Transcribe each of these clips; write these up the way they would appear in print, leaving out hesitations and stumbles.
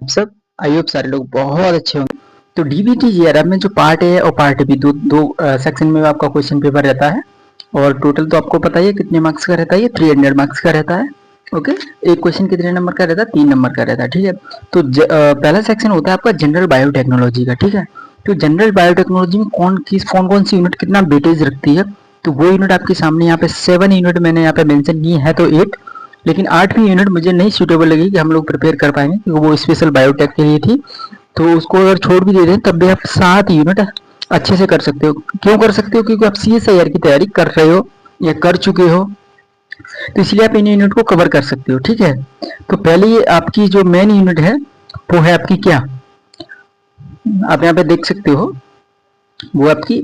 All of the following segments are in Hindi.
सब आई होप सारे लोग बहुत अच्छे होंगे। तो डीबीटी जीआरएफ में जो पार्ट ए और पार्ट बी दो दो सेक्शन में आपका क्वेश्चन पेपर रहता है। और टोटल तो आपको पता ही है कितने मार्क्स का रहता है, ये 300 मार्क्स का रहता है। ओके, एक क्वेश्चन कितने नंबर का रहता है, 3 नंबर का रहता है। ठीक है, तो पहला सेक्शन होता है आपका जनरल बायोटेक्नोलॉजी का। ठीक है, तो जनरल बायोटेक्नोलॉजी में कौन कौन सी यूनिट कितना वेटेज रखती है, तो वो यूनिट आपके सामने यहाँ पे 7 यूनिट मैंने यहाँ पे मेंशन की है, तो 8, लेकिन 8वीं यूनिट मुझे नहीं सूटेबल लगी कि हम लोग प्रिपेयर कर पाएंगे, क्योंकि वो स्पेशल बायोटेक के लिए थी। तो उसको अगर छोड़ भी दे दें तब भी आप 7 यूनिट अच्छे से कर सकते हो। क्यों कर सकते हो, क्योंकि आप सीएसआईआर की तैयारी कर रहे हो या कर चुके हो, तो इसलिए आप इन यूनिट को कवर कर सकते हो। ठीक है, तो पहले आपकी जो मेन यूनिट है वो है आपकी क्या, आप यहाँ पे देख सकते हो, वो आपकी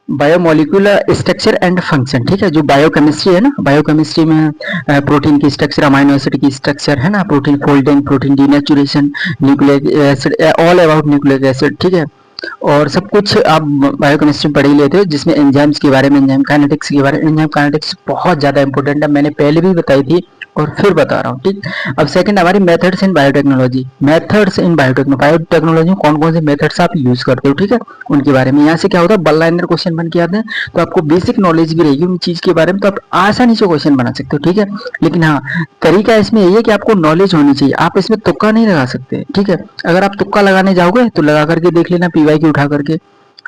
बायोमोलिकुलर स्ट्रक्चर एंड फंक्शन। ठीक है, जो बायोकेमिस्ट्री है ना, बायोकेमिस्ट्री में प्रोटीन की स्ट्रक्चर, अमाइनो एसिड की स्ट्रक्चर है ना, protein folding, protein denaturation, nucleic acid, all about nucleic acid. ठीक है, और सब कुछ आप बायोकेमिस्ट्री पढ़ ही लेते हो, जिसमें एंजाइम्स के बारे में, एंजाइम काइनेटिक्स के बारे में। एंजाइम काइनेटिक्स बहुत ज्यादा इंपॉर्टेंट है, मैंने पहले भी बताई थी और फिर बता रहा हूँ। ठीक, अब सेकंड हमारी methods in biotechnology. Methods in biotechnology में कौन कौन से मेथड्स आप यूज करते हो, ठीक है, उनके बारे में। यहाँ से क्या होता है, बल लाइनर क्वेश्चन बन के आते हैं, तो आपको बेसिक नॉलेज भी रहेगी उन चीज के बारे में, तो आप आसानी से क्वेश्चन बना सकते हो। ठीक है, लेकिन हाँ, तरीका इसमें यही है कि आपको नॉलेज होनी चाहिए, आप इसमें तुक्का नहीं लगा सकते। ठीक है, अगर आप तुक्का लगाने जाओगे तो लगा करके देख लेना, पीवाई की उठा करके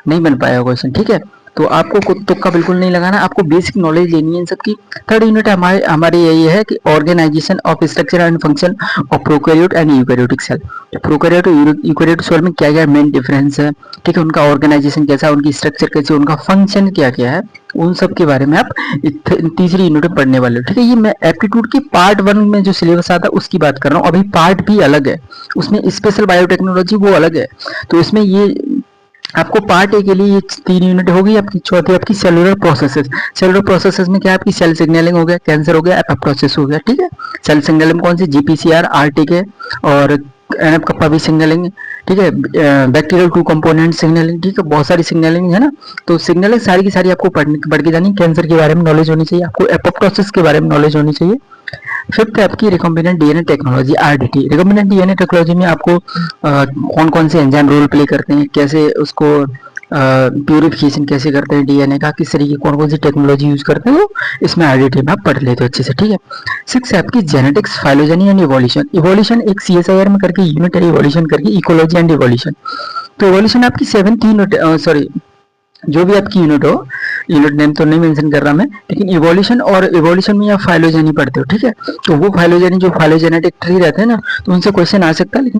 नहीं बन पाएगा क्वेश्चन। ठीक है, तो आपको तुक्का बिल्कुल नहीं लगाना, आपको बेसिक नॉलेज लेनी है इन सबकी। थर्ड यूनिट हमारी यही है कि organisation of structure and function of prokaryote and eukaryotic cell. Prokaryote और यूकैरियोटिक सेल में क्या क्या मेन डिफरेंस है, ठीक है, उनका ऑर्गेनाइजेशन कैसा है, उनकी स्ट्रक्चर कैसी है, उनका फंक्शन क्या क्या है, उन सब के बारे में आप तीसरी यूनिट में पढ़ने वाले हो। ठीक है, ये मैं एप्टीट्यूड की पार्ट 1 में जो सिलेबस आता है उसकी बात कर रहा हूँ, अभी पार्ट भी अलग है, उसमें स्पेशल बायोटेक्नोलॉजी वो अलग है। तो इसमें ये आपको पार्ट ए के लिए ये 3 यूनिट होगी आपकी। चौथी आपकी सेलुलर प्रोसेसेस। सेलुलर प्रोसेसेस में क्या है, आपकी सेल सिग्नलिंग हो गया, कैंसर हो गया, एपोप्टोसिस हो गया। ठीक है, सेल सिग्नलिंग कौन सी, जीपीसीआर, आरटीके और एनएफ कप्पा भी सिग्नलिंग। ठीक है, बैक्टीरियल 2 कंपोनेंट सिग्नलिंग। ठीक है, बहुत सारी सिग्नलिंग है ना, तो सिग्नलिंग सारी की सारी आपको पढ़ के जानी। कैंसर के बारे में नॉलेज होनी चाहिए आपको, एपोप्टोसिस के बारे में नॉलेज होनी चाहिए। फिफ्थ है आपकी recombinant DNA technology, RDT. Recombinant DNA technology में आपको कौन कौन से एंजाइम रोल प्ले करते हैं, कैसे उसको प्यूरिफिकेशन कैसे करते हैं डीएनए का, किस तरीके कौन कौन सी टेक्नोलॉजी यूज करते हो, इसमें आरडीटी में आप पढ़ लेते हो अच्छे से। ठीक है, सिक्स है आपकी genetics, phylogeny and evolution. Evolution एक सीएसआईआर में करके यूनिट है, इवोल्यूशन करके इकोलॉजी एंड इवोल्यूशन। तो इवोल्यूशन आपकी 7 यूनिट, सॉरी जो भी आपकी यूनिट हो, यूनिट नेम तो नहीं मेंशन कर रहा मैं, लेकिन इवोल्यूशन और इवोल्यूशन में आप फाइलोजेनी पढ़ते हो। ठीक है, तो वो फाइलोजेनी जो फाइलोजेनेटिक ट्री रहते हैं ना, तो उनसे क्वेश्चन आ सकता है, लेकिन